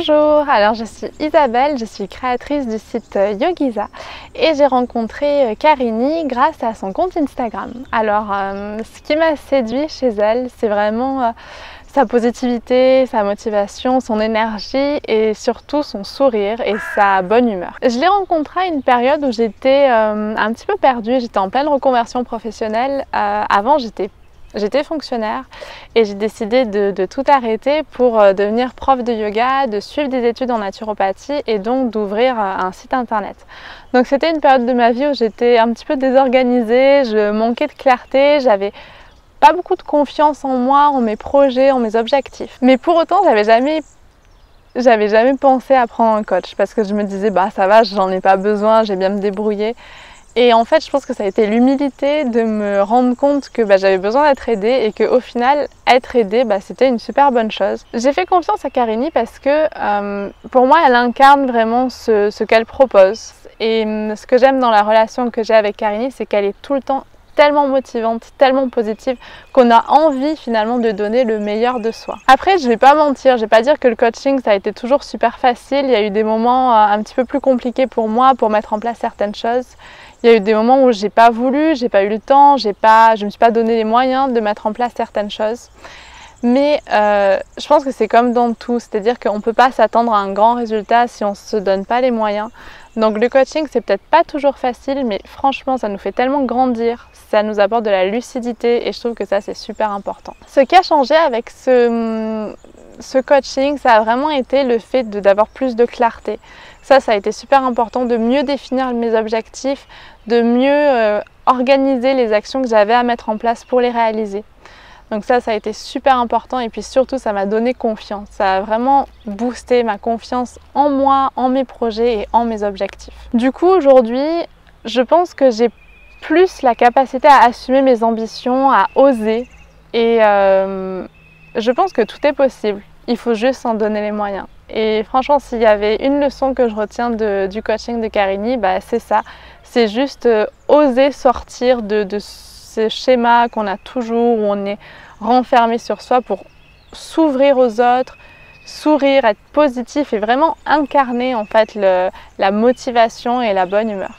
Bonjour, alors je suis Isabelle, je suis créatrice du site Yogiza et j'ai rencontré Karini grâce à son compte Instagram. Alors ce qui m'a séduit chez elle, c'est vraiment sa positivité, sa motivation, son énergie et surtout son sourire et sa bonne humeur. Je l'ai rencontrée à une période où j'étais un petit peu perdue, j'étais en pleine reconversion professionnelle. Avant j'étais fonctionnaire et j'ai décidé de tout arrêter pour devenir prof de yoga, de suivre des études en naturopathie et donc d'ouvrir un site internet. Donc c'était une période de ma vie où j'étais un petit peu désorganisée, je manquais de clarté, j'avais pas beaucoup de confiance en moi, en mes projets, en mes objectifs. Mais pour autant, j'avais jamais pensé à prendre un coach parce que je me disais bah ça va, j'en ai pas besoin, j'ai bien me débrouiller. Et en fait, je pense que ça a été l'humilité de me rendre compte que j'avais besoin d'être aidée et qu'au final, être aidée, c'était une super bonne chose. J'ai fait confiance à Karini parce que pour moi, elle incarne vraiment ce qu'elle propose. Et ce que j'aime dans la relation que j'ai avec Karini, c'est qu'elle est tout le temps tellement motivante, tellement positive qu'on a envie finalement de donner le meilleur de soi. Après, je vais pas mentir, je vais pas dire que le coaching ça a été toujours super facile. Il y a eu des moments un petit peu plus compliqués pour moi pour mettre en place certaines choses. Il y a eu des moments où j'ai pas voulu, j'ai pas eu le temps, je me suis pas donné les moyens de mettre en place certaines choses. Mais je pense que c'est comme dans tout, c'est-à-dire qu'on ne peut pas s'attendre à un grand résultat si on ne se donne pas les moyens. Donc le coaching, c'est peut-être pas toujours facile, mais franchement, ça nous fait tellement grandir, ça nous apporte de la lucidité et je trouve que ça, c'est super important. Ce qui a changé avec ce coaching, ça a vraiment été le fait d'avoir plus de clarté. Ça a été super important de mieux définir mes objectifs, de mieux organiser les actions que j'avais à mettre en place pour les réaliser. Donc ça a été super important et puis surtout ça m'a donné confiance. Ça a vraiment boosté ma confiance en moi, en mes projets et en mes objectifs. Du coup aujourd'hui, je pense que j'ai plus la capacité à assumer mes ambitions, à oser et je pense que tout est possible. Il faut juste s'en donner les moyens. Et franchement, s'il y avait une leçon que je retiens du coaching de Karini, c'est ça. C'est juste oser sortir de ce schéma qu'on a toujours, où on est renfermé sur soi pour s'ouvrir aux autres, sourire, être positif et vraiment incarner en fait la motivation et la bonne humeur.